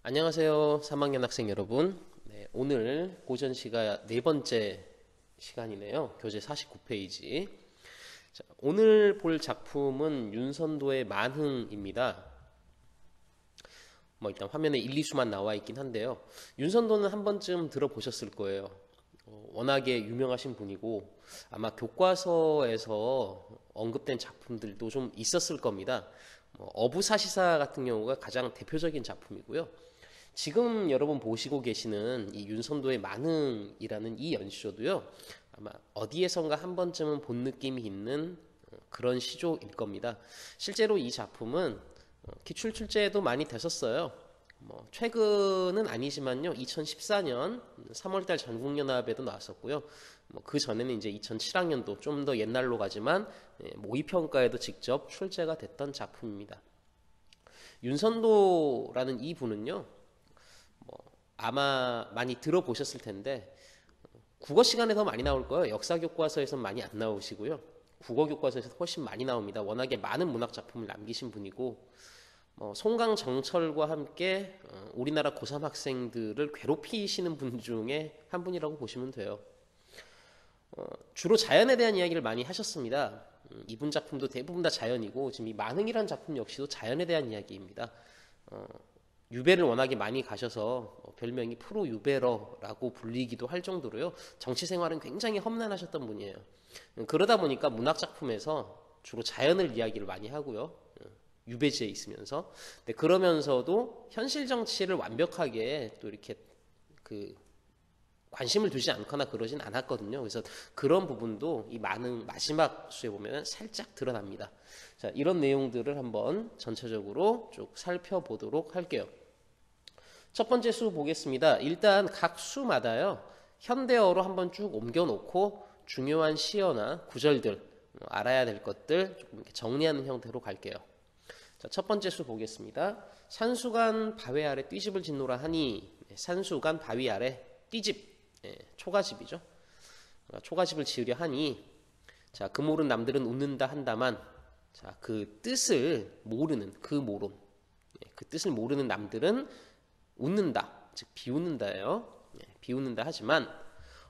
안녕하세요. 3학년 학생 여러분. 네, 오늘 고전시가 네 번째 시간이네요. 교재 49페이지. 자, 오늘 볼 작품은 윤선도의 만흥입니다. 일단 화면에 1, 2수만 나와 있긴 한데요. 윤선도는 한 번쯤 들어보셨을 거예요. 워낙에 유명하신 분이고 아마 교과서에서 언급된 작품들도 좀 있었을 겁니다. 어부사시사 같은 경우가 가장 대표적인 작품이고요. 지금 여러분 보시고 계시는 이 윤선도의 만흥이라는 이 연시조도요, 아마 어디에선가 한 번쯤은 본 느낌이 있는 그런 시조일 겁니다. 실제로 이 작품은 기출 출제도 많이 됐었어요. 최근은 아니지만요, 2014년 3월달 전국연합에도 나왔었고요. 그 전에는 이제 2007학년도 좀 더 옛날로 가지만 모의평가에도 직접 출제가 됐던 작품입니다. 윤선도라는 이 분은요, 아마 많이 들어보셨을 텐데 국어 시간에 더 많이 나올 거예요. 역사 교과서에서 많이 안 나오시고요. 국어 교과서에서 훨씬 많이 나옵니다. 워낙에 많은 문학 작품을 남기신 분이고 송강 정철과 함께 우리나라 고3 학생들을 괴롭히시는 분 중에 한 분이라고 보시면 돼요. 주로 자연에 대한 이야기를 많이 하셨습니다. 이분 작품도 대부분 다 자연이고 지금 이 만흥이라는 작품 역시도 자연에 대한 이야기입니다. 유배를 워낙에 많이 가셔서 별명이 프로 유배러라고 불리기도 할 정도로요. 정치 생활은 굉장히 험난하셨던 분이에요. 그러다 보니까 문학 작품에서 주로 자연을 이야기를 많이 하고요. 유배지에 있으면서. 그러면서도 현실 정치를 완벽하게 또 이렇게 관심을 두지 않거나 그러진 않았거든요. 그래서 그런 부분도 이 만흥 마지막 수에 보면 살짝 드러납니다. 자, 이런 내용들을 한번 전체적으로 쭉 살펴보도록 할게요. 첫 번째 수 보겠습니다. 일단 각 수마다요, 현대어로 한번 쭉 옮겨놓고 중요한 시어나 구절들, 알아야 될 것들 조금 이렇게 정리하는 형태로 갈게요. 자, 첫 번째 수 보겠습니다. 산수간 바위 아래 띠집을 짓노라 하니, 산수간 바위 아래 띠집, 초가집이죠. 초가집을 지으려 하니, 자, 그 모르는 남들은 웃는다 한다만, 자, 그 뜻을 모르는 그 모론, 그 뜻을 모르는 남들은 웃는다, 즉 비웃는다예요. 비웃는다 하지만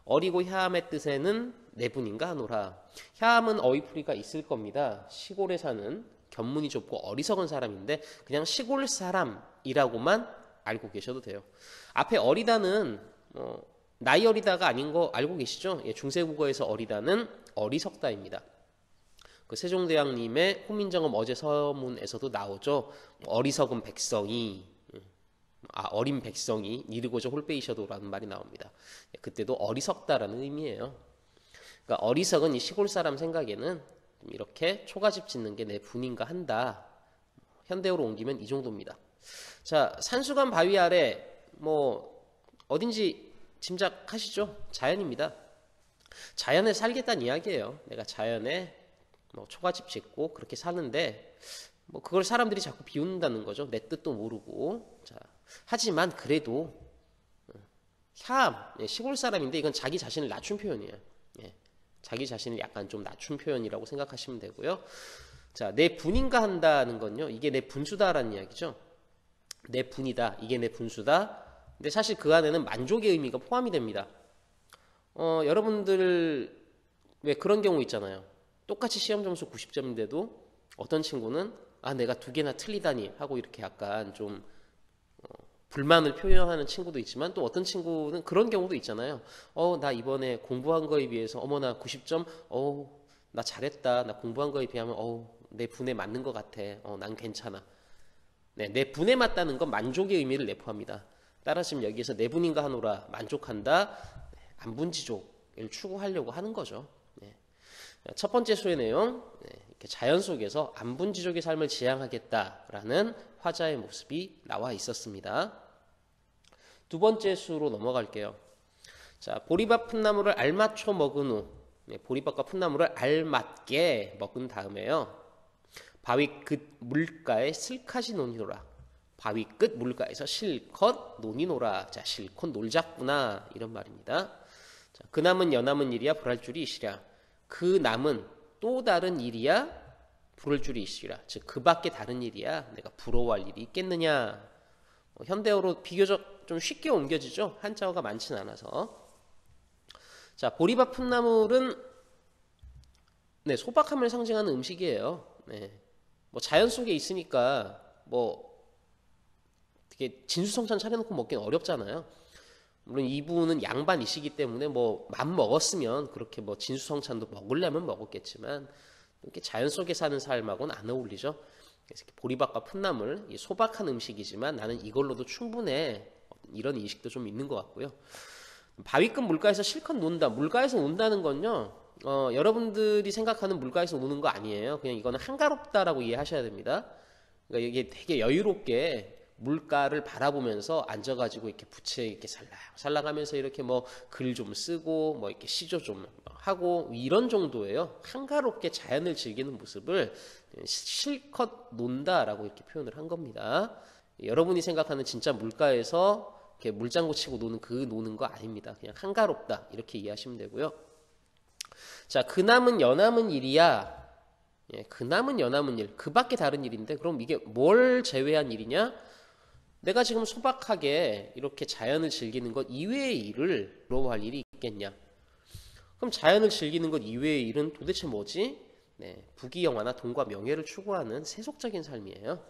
어리고 혀암의 뜻에는 내분인가 하노라. 혀암은 어휘풀이가 있을 겁니다. 시골에 사는 견문이 좁고 어리석은 사람인데 그냥 시골 사람이라고만 알고 계셔도 돼요. 앞에 어리다는 나이 어리다가 아닌 거 알고 계시죠? 중세국어에서 어리다는 어리석다입니다. 그 세종대왕님의 훈민정음 어제 서문에서도 나오죠. 어리석은 백성이, 어린 백성이 니르고저 홀빼이셔도라는 말이 나옵니다. 그때도 어리석다라는 의미예요. 그러니까 어리석은 이 시골 사람 생각에는 이렇게 초가집 짓는 게 내 분인가 한다. 현대어로 옮기면 이 정도입니다. 자, 산수간 바위 아래 어딘지 짐작하시죠? 자연입니다. 자연에 살겠다는 이야기예요. 내가 자연에 초가집 짓고 그렇게 사는데 그걸 사람들이 자꾸 비웃는다는 거죠. 내 뜻도 모르고. 자, 하지만 그래도 혀암, 시골 사람인데 이건 자기 자신을 낮춘 표현이에요. 자기 자신을 약간 좀 낮춘 표현이라고 생각하시면 되고요. 자, 내 분인가 한다는 건요, 이게 내 분수다라는 이야기죠. 내 분이다, 이게 내 분수다. 근데 사실 그 안에는 만족의 의미가 포함이 됩니다. 여러분들 왜 그런 경우 있잖아요. 똑같이 시험 점수 90점인데도 어떤 친구는 내가 두 개나 틀리다니 하고 이렇게 약간 좀 불만을 표현하는 친구도 있지만 또 어떤 친구는 그런 경우도 있잖아요. 나 이번에 공부한 거에 비해서 어머나 90점, 나 잘했다. 나 공부한 거에 비하면 내 분에 맞는 것 같아. 난 괜찮아. 네, 내 분에 맞다는 건 만족의 의미를 내포합니다. 따라서 지금 여기에서 내 분인가 하노라, 만족한다, 안분지족을 추구하려고 하는 거죠. 네. 첫 번째 수의 내용, 이렇게 자연 속에서 안분지족의 삶을 지향하겠다라는 화자의 모습이 나와 있었습니다. 두 번째 수로 넘어갈게요. 자, 보리밥 풋나무를 알맞춰 먹은 후, 보리밥과 풋나무를 알맞게 먹은 다음에요, 바위 끝 물가에 슬카시 논이노라. 바위 끝 물가에서 실컷 논이노라. 자, 실컷 놀자꾸나, 이런 말입니다. 자, 그 남은 여남은 일이야 불할 줄이 있으랴. 그 남은 또 다른 일이야 부를 줄이 있으리라. 즉 그 밖에 다른 일이야 내가 부러워할 일이 있겠느냐. 현대어로 비교적 좀 쉽게 옮겨지죠. 한자어가 많지는 않아서. 자, 보리밥 풋나물은 네, 소박함을 상징하는 음식이에요. 네. 뭐 자연 속에 있으니까 뭐 되게 진수성찬 차려놓고 먹기는 어렵잖아요. 물론 이분은 양반이시기 때문에 뭐 맘 먹었으면 그렇게 뭐 진수성찬도 먹으려면 먹었겠지만 이렇게 자연 속에 사는 삶하고는 안 어울리죠. 그래서 보리밥과 풋나물, 이 소박한 음식이지만 나는 이걸로도 충분해. 이런 인식도 좀 있는 것 같고요. 바위급 물가에서 실컷 논다. 물가에서 논다는 건요. 여러분들이 생각하는 물가에서 노는 거 아니에요. 그냥 이거는 한가롭다라고 이해하셔야 됩니다. 그러니까 이게 되게 여유롭게 물가를 바라보면서 앉아가지고 이렇게 부채 이렇게 살랑살랑하면서 이렇게 뭐 글 좀 쓰고 뭐 이렇게 시조 좀 하고 이런 정도예요. 한가롭게 자연을 즐기는 모습을 실컷 논다라고 이렇게 표현을 한 겁니다. 여러분이 생각하는 진짜 물가에서 이렇게 물장구 치고 노는 그 노는 거 아닙니다. 그냥 한가롭다 이렇게 이해하시면 되고요. 자, 그 남은 여남은 일이야. 예, 그 남은 여남은 일, 그 밖에 다른 일인데 그럼 이게 뭘 제외한 일이냐? 내가 지금 소박하게 이렇게 자연을 즐기는 것 이외의 일을 부러워할 일이 있겠냐? 그럼 자연을 즐기는 것 이외의 일은 도대체 뭐지? 네, 부귀영화나 돈과 명예를 추구하는 세속적인 삶이에요.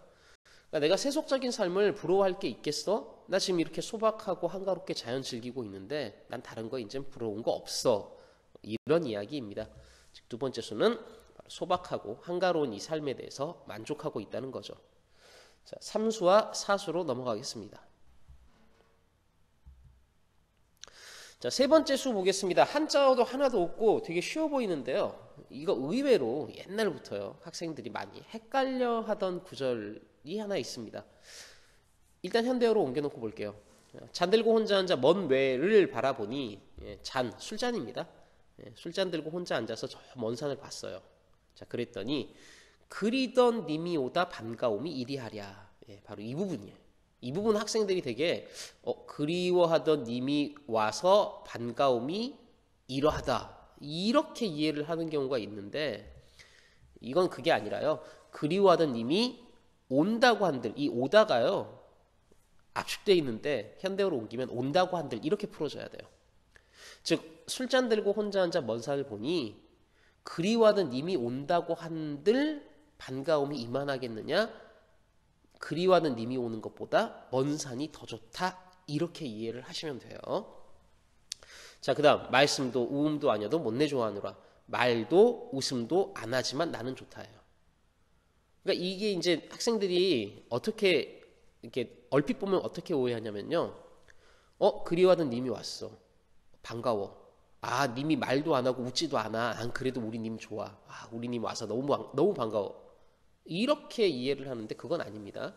그러니까 내가 세속적인 삶을 부러워할 게 있겠어? 나 지금 이렇게 소박하고 한가롭게 자연 즐기고 있는데 난 다른 거 이제 부러운 거 없어. 이런 이야기입니다. 즉, 두 번째 수는 소박하고 한가로운 이 삶에 대해서 만족하고 있다는 거죠. 자, 3수와 4수로 넘어가겠습니다. 자, 세 번째 수 보겠습니다. 한자어도 하나도 없고 되게 쉬워 보이는데요. 이거 의외로 옛날부터요. 학생들이 많이 헷갈려 하던 구절이 하나 있습니다. 일단 현대어로 옮겨놓고 볼게요. 잔 들고 혼자 앉아 먼 외를 바라보니 잔, 술잔입니다. 술잔 들고 혼자 앉아서 저 먼 산을 봤어요. 자, 그랬더니 그리던 님이 오다 반가움이 이리하랴. 바로 이 부분이에요. 이 부분 학생들이 되게 그리워하던 님이 와서 반가움이 이러하다. 이렇게 이해를 하는 경우가 있는데 이건 그게 아니라요. 그리워하던 님이 온다고 한들 이 오다가요. 압축되어 있는데 현대어로 옮기면 온다고 한들 이렇게 풀어줘야 돼요. 즉 술잔 들고 혼자 앉아 먼 산을 보니 그리워하던 님이 온다고 한들 반가움이 이만하겠느냐? 그리워하는 님이 오는 것보다 먼 산이 더 좋다. 이렇게 이해를 하시면 돼요. 자, 그 다음 말씀도 우음도 아니어도 못내 좋아하노라. 말도 웃음도 안 하지만 나는 좋다예요. 그러니까 이게 이제 학생들이 어떻게 이렇게 얼핏 보면 어떻게 오해하냐면요. 그리워하던 님이 왔어. 반가워. 아, 님이 말도 안 하고 웃지도 않아. 난 그래도 우리 님 좋아. 아, 우리 님 와서 너무 반가워. 이렇게 이해를 하는데 그건 아닙니다.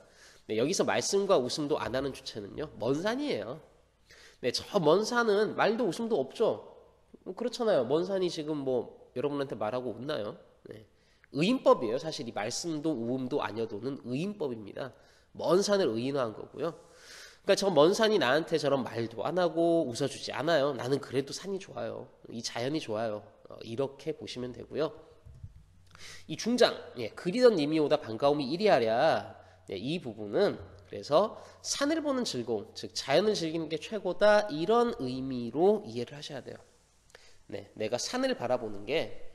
네, 여기서 말씀과 웃음도 안 하는 주체는요. 먼 산이에요. 네, 저 먼 산은 말도 웃음도 없죠. 그렇잖아요. 먼 산이 지금 뭐 여러분한테 말하고 웃나요? 네. 의인법이에요. 사실 이 말씀도 우음도 아니어도는 의인법입니다. 먼 산을 의인화한 거고요. 그러니까 저 먼 산이 나한테 저런 말도 안 하고 웃어주지 않아요. 나는 그래도 산이 좋아요. 이 자연이 좋아요. 이렇게 보시면 되고요. 이 중장, 그리던 님이 오다 반가움이 이리하랴. 이 부분은 그래서 산을 보는 즐거움, 즉 자연을 즐기는 게 최고다. 이런 의미로 이해를 하셔야 돼요. 네, 내가 산을 바라보는 게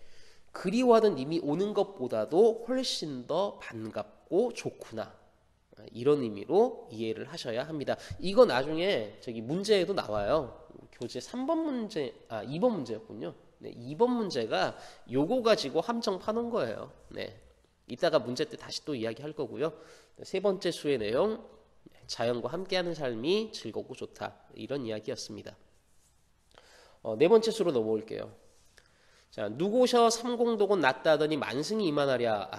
그리워하던 님이 오는 것보다도 훨씬 더 반갑고 좋구나. 이런 의미로 이해를 하셔야 합니다. 이거 나중에 저기 문제에도 나와요. 교재 3번 문제, 2번 문제였군요. 네, 2번 문제가 요거 가지고 함정 파놓은 거예요. 네, 이따가 문제 때 다시 또 이야기할 거고요. 세 번째 수의 내용, 자연과 함께하는 삶이 즐겁고 좋다. 이런 이야기였습니다. 네 번째 수로 넘어올게요. 자, 누고셔 삼공독은 낫다 하더니 만승이 이만하랴.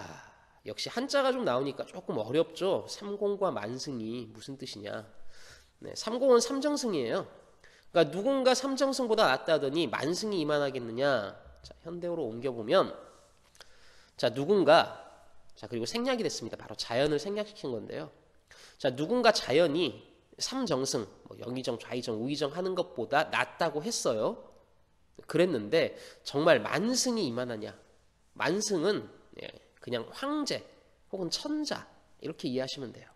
역시 한자가 좀 나오니까 조금 어렵죠. 삼공과 만승이 무슨 뜻이냐. 네, 삼공은 삼정승이에요. 그러니까 누군가 삼정승보다 낫다 하더니 만승이 이만하겠느냐. 자, 현대어로 옮겨보면 자, 누군가 자, 그리고 생략이 됐습니다. 바로 자연을 생략시킨 건데요. 자, 누군가 자연이 삼정승, 뭐 영의정, 좌의정, 우의정 하는 것보다 낫다고 했어요. 그랬는데 정말 만승이 이만하냐. 만승은 그냥 황제 혹은 천자 이렇게 이해하시면 돼요.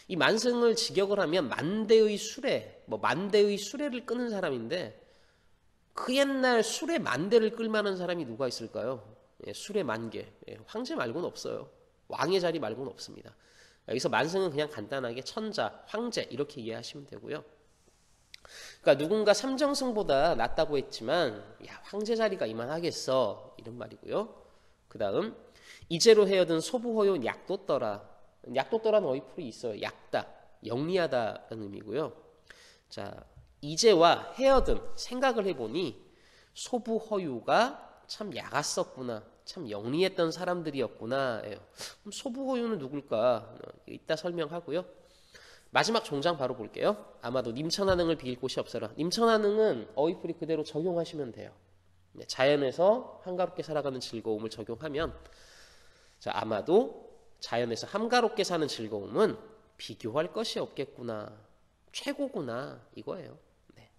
이 만승을 직역을 하면 만대의 수레, 뭐 만대의 수레를 끄는 사람인데 그 옛날 수레 만대를 끌 만한 사람이 누가 있을까요? 예, 수레 만개. 예, 황제 말고는 없어요. 왕의 자리 말고는 없습니다. 여기서 만승은 그냥 간단하게 천자, 황제 이렇게 이해하시면 되고요. 그러니까 누군가 삼정승보다 낫다고 했지만 야, 황제 자리가 이만하겠어 이런 말이고요. 그 다음 이제로 헤어든 소부호요 약도떠라. 약도떠라는 어휘풀이 있어요. 약다, 영리하다라는 의미고요. 자, 이제와 헤어든 생각을 해보니 소부허유가 참 약았었구나, 참 영리했던 사람들이었구나. 그럼 소부허유는 누굴까? 이따 설명하고요. 마지막 종장 바로 볼게요. 아마도 님천하능을 비길 곳이 없어라. 님천하능은 어휘풀이 그대로 적용하시면 돼요. 자연에서 한가롭게 살아가는 즐거움을 적용하면 자, 아마도 자연에서 한가롭게 사는 즐거움은 비교할 것이 없겠구나, 최고구나 이거예요. 네.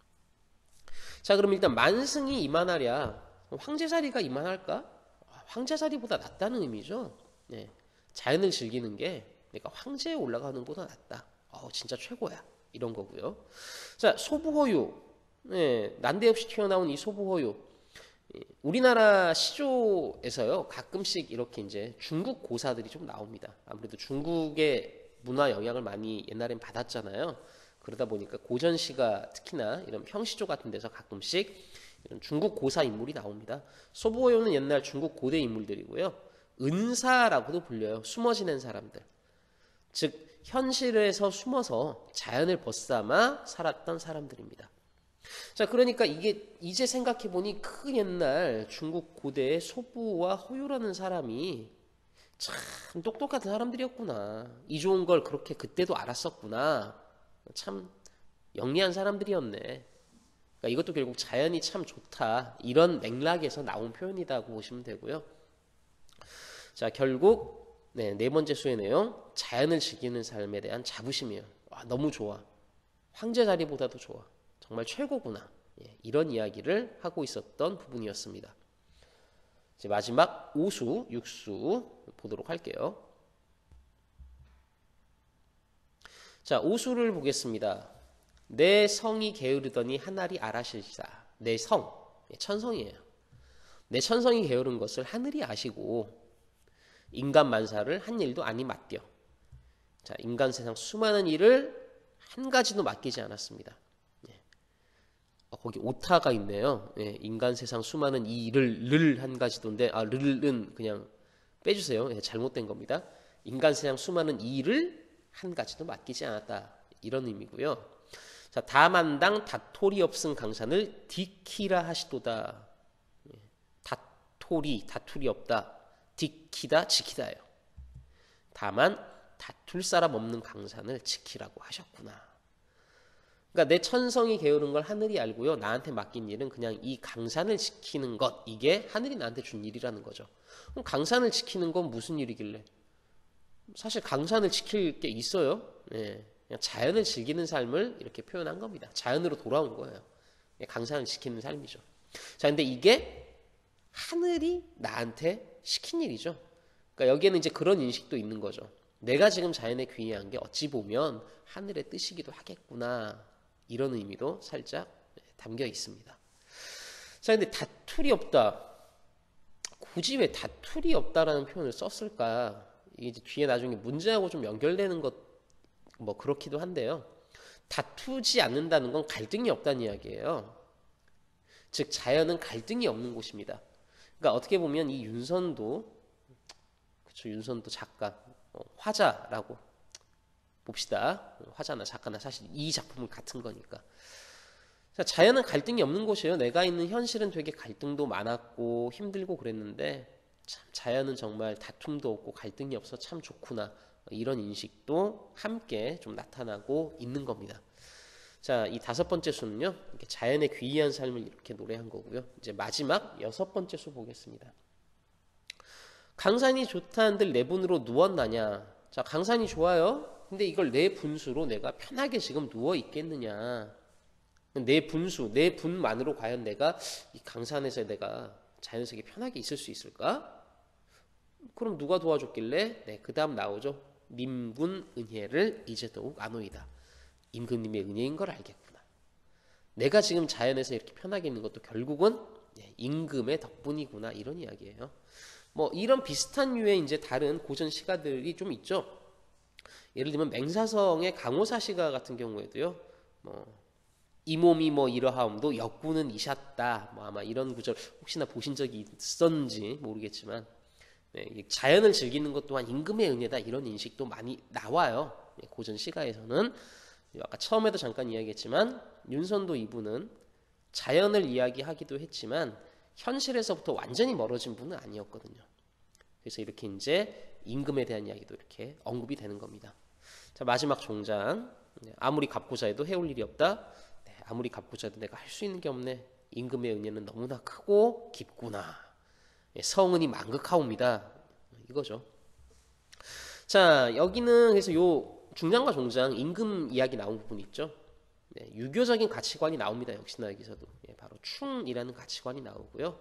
자, 그럼 일단 만승이 이만하랴 황제 자리가 이만할까? 황제 자리보다 낫다는 의미죠. 네. 자연을 즐기는 게 내가 황제에 올라가는 것보다 낫다. 진짜 최고야 이런 거고요. 자, 소부호유. 네, 난데없이 튀어나온 이 소부호유. 우리나라 시조에서요 가끔씩 이렇게 이제 중국 고사들이 좀 나옵니다. 아무래도 중국의 문화 영향을 많이 옛날엔 받았잖아요. 그러다 보니까 고전시가 특히나 이런 평시조 같은 데서 가끔씩 이런 중국 고사 인물이 나옵니다. 소부호요는 옛날 중국 고대 인물들이고요. 은사라고도 불려요. 숨어 지낸 사람들. 즉 현실에서 숨어서 자연을 벗삼아 살았던 사람들입니다. 자, 그러니까 이게 이제 생각해 보니 그 옛날 중국 고대의 소부와 호유라는 사람이 참 똑똑한 사람들이었구나. 이 좋은 걸 그렇게 그때도 알았었구나. 참 영리한 사람들이었네. 그러니까 이것도 결국 자연이 참 좋다. 이런 맥락에서 나온 표현이라고 보시면 되고요. 자, 결국 네 번째 수의 내용. 자연을 즐기는 삶에 대한 자부심이에요. 와, 너무 좋아. 황제 자리보다도 좋아. 정말 최고구나. 이런 이야기를 하고 있었던 부분이었습니다. 이제 마지막 5수, 6수 보도록 할게요. 자, 5수를 보겠습니다. 내 성이 게으르더니 하늘이 알아실사. 내 성, 천성이에요. 내 천성이 게으른 것을 하늘이 아시고 인간 만사를 한 일도 아니 맡겨. 자, 인간 세상 수많은 일을 한 가지도 맡기지 않았습니다. 거기 오타가 있네요. 인간 세상 수많은 이 일을 를 한 가지도인데 를은 그냥 빼주세요. 잘못된 겁니다. 인간 세상 수많은 이 일을 한 가지도 맡기지 않았다. 이런 의미고요. 자, 다만당 다토리 없음 강산을 디키라 하시도다. 다툴이 없다. 디키다, 지키다예요. 다만 다툴 사람 없는 강산을 지키라고 하셨구나. 그러니까 내 천성이 게으른 걸 하늘이 알고요. 나한테 맡긴 일은 그냥 이 강산을 지키는 것. 이게 하늘이 나한테 준 일이라는 거죠. 그럼 강산을 지키는 건 무슨 일이길래? 사실 강산을 지킬 게 있어요. 그냥 자연을 즐기는 삶을 이렇게 표현한 겁니다. 자연으로 돌아온 거예요. 강산을 지키는 삶이죠. 자, 근데 이게 하늘이 나한테 시킨 일이죠. 그러니까 여기에는 이제 그런 인식도 있는 거죠. 내가 지금 자연에 귀의한 게 어찌 보면 하늘의 뜻이기도 하겠구나. 이런 의미도 살짝 담겨 있습니다. 자, 근데 다툴이 없다. 굳이 왜 다툴이 없다라는 표현을 썼을까? 이게 이제 뒤에 나중에 문제하고 좀 연결되는 것, 뭐 그렇기도 한데요. 다투지 않는다는 건 갈등이 없다는 이야기예요. 즉, 자연은 갈등이 없는 곳입니다. 그러니까 어떻게 보면 이 윤선도, 그쵸, 윤선도 작가, 화자라고 봅시다. 화자나 작가나 사실 이 작품은 같은 거니까. 자, 자연은 갈등이 없는 곳이에요. 내가 있는 현실은 되게 갈등도 많았고 힘들고 그랬는데 참 자연은 정말 다툼도 없고 갈등이 없어 참 좋구나. 이런 인식도 함께 좀 나타나고 있는 겁니다. 자, 이 5번째 수는요. 이렇게 자연의 귀의한 삶을 이렇게 노래한 거고요. 이제 마지막 6번째 수 보겠습니다. 강산이 좋다는들 내 분으로 누웠나냐. 자, 강산이 좋아요. 근데 이걸 내 분수로 내가 편하게 지금 누워 있겠느냐. 내 분수, 내 분만으로 과연 내가 이 강산에서 내가 자연스럽게 편하게 있을 수 있을까? 그럼 누가 도와줬길래? 네, 그 다음 나오죠. 님군 은혜를 이제 더욱 아노이다. 임금님의 은혜인 걸 알겠구나. 내가 지금 자연에서 이렇게 편하게 있는 것도 결국은 임금의 덕분이구나. 이런 이야기예요. 뭐 이런 비슷한 류의 이제 다른 고전 시가들이 좀 있죠. 예를 들면 맹사성의 강호사 시가 같은 경우에도요. 이 몸이 뭐 이러하옴도 역군은 이셨다. 뭐 아마 이런 구절 혹시나 보신 적이 있었는지 모르겠지만 자연을 즐기는 것 또한 임금의 은혜다. 이런 인식도 많이 나와요. 고전 시가에서는. 아까 처음에도 잠깐 이야기했지만 윤선도 이분은 자연을 이야기하기도 했지만 현실에서부터 완전히 멀어진 분은 아니었거든요. 그래서 이렇게 이제 임금에 대한 이야기도 이렇게 언급이 되는 겁니다. 자, 마지막 종장. 아무리 갚고자 해도 해올 일이 없다. 아무리 갚고자 해도 내가 할 수 있는 게 없네. 임금의 은혜는 너무나 크고 깊구나. 성은이 만극하옵니다. 이거죠. 자, 여기는 그래서 요 중장과 종장 임금 이야기 나온 부분이 있죠. 유교적인 가치관이 나옵니다. 역시나 여기서도 바로 충이라는 가치관이 나오고요.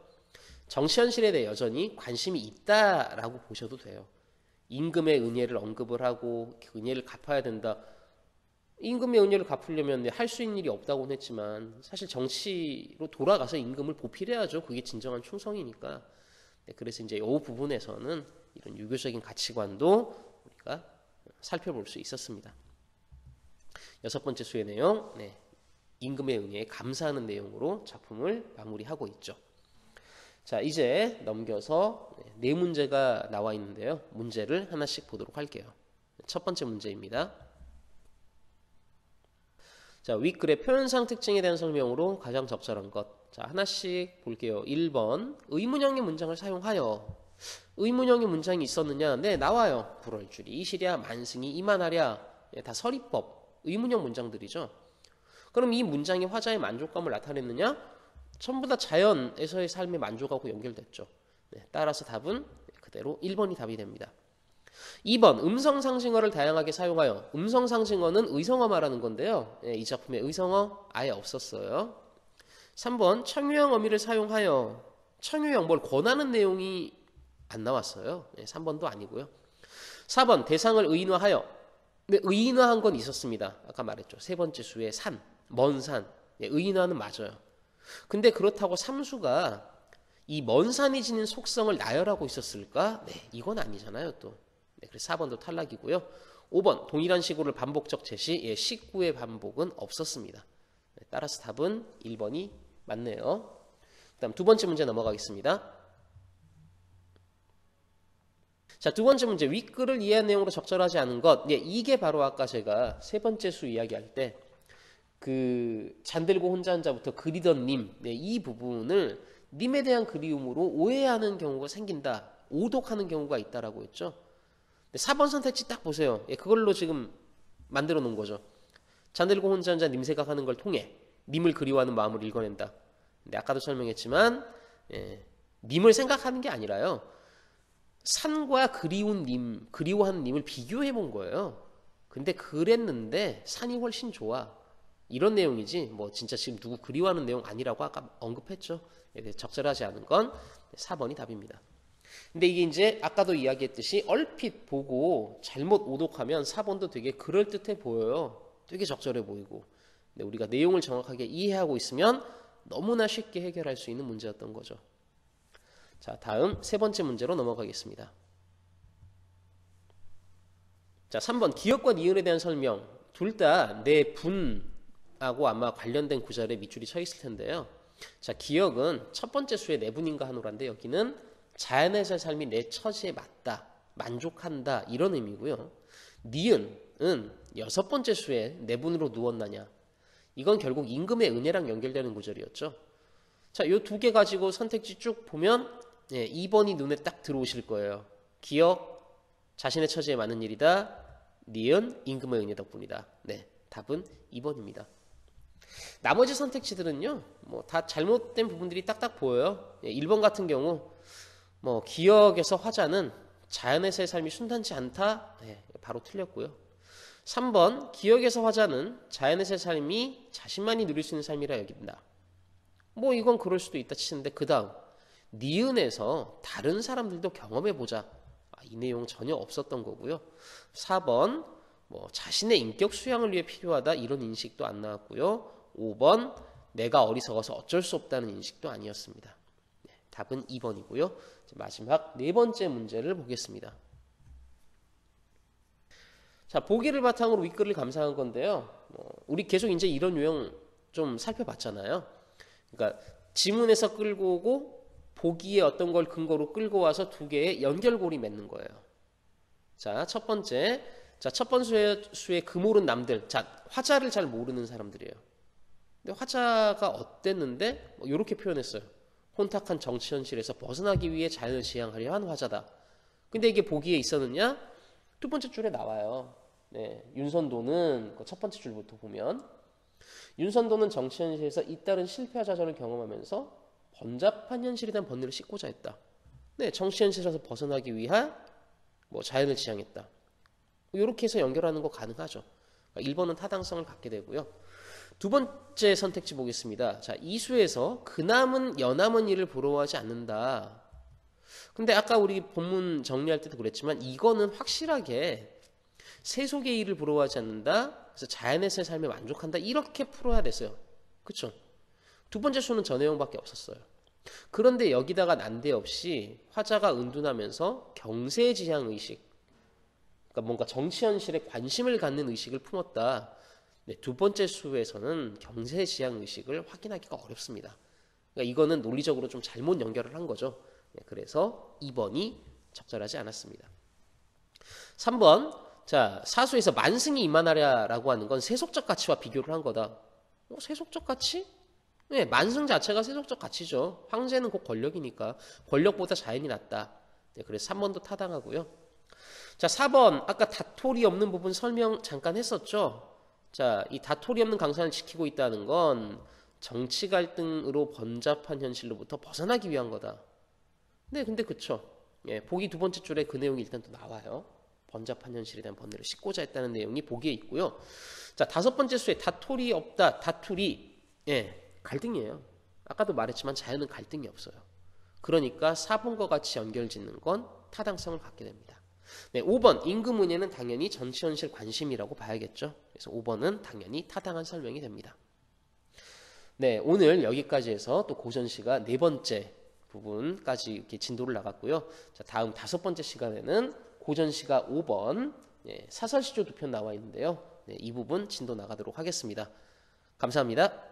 정치 현실에 대해 여전히 관심이 있다라고 보셔도 돼요. 임금의 은혜를 언급을 하고 은혜를 갚아야 된다. 임금의 은혜를 갚으려면 할 수 있는 일이 없다고는 했지만 사실 정치로 돌아가서 임금을 보필해야죠. 그게 진정한 충성이니까. 그래서 이제 이 부분에서는 이런 유교적인 가치관도 우리가 살펴볼 수 있었습니다. 여섯 번째 수의 내용, 임금의 은혜에 감사하는 내용으로 작품을 마무리하고 있죠. 자, 이제 넘겨서 네 문제가 나와 있는데요. 문제를 하나씩 보도록 할게요. 첫 번째 문제입니다. 자, 윗글의 표현상 특징에 대한 설명으로 가장 적절한 것. 자, 하나씩 볼게요. 1번, 의문형의 문장을 사용하여. 의문형의 문장이 있었느냐? 네, 나와요. 불얼줄이 이시랴, 만승이 이만하랴. 다 서리법, 의문형 문장들이죠. 그럼 이 문장이 화자의 만족감을 나타냈느냐? 전부 다 자연에서의 삶의 만족하고 연결됐죠. 따라서 답은 그대로 1번이 답이 됩니다. 2번, 음성상징어를 다양하게 사용하여. 음성상징어는 의성어 말하는 건데요. 이 작품에 의성어 아예 없었어요. 3번, 청유형 어미를 사용하여. 청유형, 뭘 권하는 내용이 안 나왔어요. 3번도 아니고요. 4번, 대상을 의인화하여. 네, 의인화한 건 있었습니다. 아까 말했죠. 세 번째 수의 산, 먼 산. 의인화는 맞아요. 근데 그렇다고 삼수가 이 먼 산이 지닌 속성을 나열하고 있었을까? 네, 이건 아니잖아요, 또. 그래서 4번도 탈락이고요. 5번, 동일한 시구를 반복적 제시. 시구의 반복은 없었습니다. 따라서 답은 1번이 맞네요. 그다음 두 번째 문제 넘어가겠습니다. 자, 두 번째 문제, 윗글을 이해한 내용으로 적절하지 않은 것. 이게 바로 아까 제가 세 번째 수 이야기할 때 그 잠들고 혼자 한자부터 그리던 님, 이 부분을 님에 대한 그리움으로 오해하는 경우가 생긴다. 오독하는 경우가 있다라고 했죠. 4번 선택지 딱 보세요. 그걸로 지금 만들어 놓은 거죠. 잠들고 혼자 한자 님 생각하는 걸 통해 님을 그리워하는 마음을 읽어낸다. 근데 아까도 설명했지만 님을 생각하는 게 아니라요. 산과 그리운 님, 그리워하는 님을 비교해 본 거예요. 근데 그랬는데 산이 훨씬 좋아. 이런 내용이지 뭐 진짜 지금 누구 그리워하는 내용 아니라고 아까 언급했죠. 적절하지 않은 건 4번이 답입니다. 근데 이게 이제 아까도 이야기했듯이 얼핏 보고 잘못 오독하면 4번도 되게 그럴듯해 보여요. 되게 적절해 보이고. 근데 우리가 내용을 정확하게 이해하고 있으면 너무나 쉽게 해결할 수 있는 문제였던 거죠. 자, 다음 세 번째 문제로 넘어가겠습니다. 자, 3번 기역과 니은에 대한 설명. 둘 다 내 분하고 아마 관련된 구절에 밑줄이 쳐 있을 텐데요. 자, 기역은 첫 번째 수의 내분인가 하노란데 여기는 자연에서의 삶이 내 처지에 맞다, 만족한다 이런 의미고요. 니은은 여섯 번째 수의 내분으로 누웠나냐. 이건 결국 임금의 은혜랑 연결되는 구절이었죠. 자, 이 두 개 가지고 선택지 쭉 보면 2번이 눈에 딱 들어오실 거예요. 기역, 자신의 처지에 맞는 일이다. 니은, 임금의 은혜 덕분이다. 네, 답은 2번입니다. 나머지 선택지들은요, 뭐 다 잘못된 부분들이 딱딱 보여요. 1번 같은 경우, 뭐 기역에서 화자는 자연에서의 삶이 순탄치 않다. 네, 바로 틀렸고요. 3번, 기역에서 화자는 자연에서의 삶이 자신만이 누릴 수 있는 삶이라 여긴다. 뭐 이건 그럴 수도 있다 치는데 그 다음 니은에서 다른 사람들도 경험해보자. 이 내용 전혀 없었던 거고요. 4번 뭐 자신의 인격 수양을 위해 필요하다 이런 인식도 안 나왔고요. 5번 내가 어리석어서 어쩔 수 없다는 인식도 아니었습니다. 네, 답은 2번이고요. 마지막 네 번째 문제를 보겠습니다. 자, 보기를 바탕으로 윗글을 감상한 건데요. 우리 계속 이제 이런 유형 좀 살펴봤잖아요. 그러니까 지문에서 끌고 오고 보기에 어떤 걸 근거로 끌고 와서 두 개의 연결고리 맺는 거예요. 자, 첫 번째. 자, 첫 번째 수의 금오른 남들. 자, 화자를 잘 모르는 사람들이에요. 근데 화자가 어땠는데 이렇게 표현했어요. 혼탁한 정치 현실에서 벗어나기 위해 자연을 지향하려 한 화자다. 근데 이게 보기에 있었느냐? 두 번째 줄에 나와요. 네, 윤선도는 첫 번째 줄부터 보면 윤선도는 정치 현실에서 잇따른 실패와 좌절을 경험하면서 번잡한 현실에 대한 번뇌를 씻고자 했다. 네, 정치 현실에서 벗어나기 위한 자연을 지향했다. 이렇게 해서 연결하는 거 가능하죠. 그러니까 1번은 타당성을 갖게 되고요. 두 번째 선택지 보겠습니다. 자, 이수에서 그남은 여남은 이를 부러워하지 않는다. 근데 아까 우리 본문 정리할 때도 그랬지만 이거는 확실하게 세속의 일을 부러워하지 않는다. 그래서 자연에서의 삶에 만족한다. 이렇게 풀어야 됐어요. 그렇죠? 두 번째 수는 저 내용밖에 없었어요. 그런데 여기다가 난데없이 화자가 은둔하면서 경세지향 의식, 그러니까 뭔가 정치 현실에 관심을 갖는 의식을 품었다. 네, 두 번째 수에서는 경세지향 의식을 확인하기가 어렵습니다. 그러니까 이거는 논리적으로 좀 잘못 연결을 한 거죠. 네, 그래서 2번이 적절하지 않았습니다. 3번. 자, 사수에서 만승이 이만하랴라고 하는 건 세속적 가치와 비교를 한 거다. 세속적 가치? 네, 만승 자체가 세속적 가치죠. 황제는 곧 권력이니까 권력보다 자연이 낫다. 네, 그래서 3번도 타당하고요. 자, 4번 아까 다톨이 없는 부분 설명 잠깐 했었죠. 자, 이 다톨이 없는 강산을 지키고 있다는 건 정치 갈등으로 번잡한 현실로부터 벗어나기 위한 거다. 네, 근데 그쵸. 예, 보기 두 번째 줄에 그 내용이 일단 또 나와요. 번잡한 현실에 대한 번뇌를 씻고자 했다는 내용이 보기에 있고요. 자, 다섯 번째 수에 다톨이 없다. 다툴이 갈등이에요. 아까도 말했지만 자연은 갈등이 없어요. 그러니까 4번과 같이 연결짓는 건 타당성을 갖게 됩니다. 네, 5번 임금은혜는 당연히 정치현실 관심이라고 봐야겠죠. 그래서 5번은 당연히 타당한 설명이 됩니다. 네, 오늘 여기까지 해서 또 고전시가 네 번째 부분까지 이렇게 진도를 나갔고요. 자, 다음 다섯 번째 시간에는 고전시가 5번 사설시조 두 편 나와 있는데요. 네, 이 부분 진도 나가도록 하겠습니다. 감사합니다.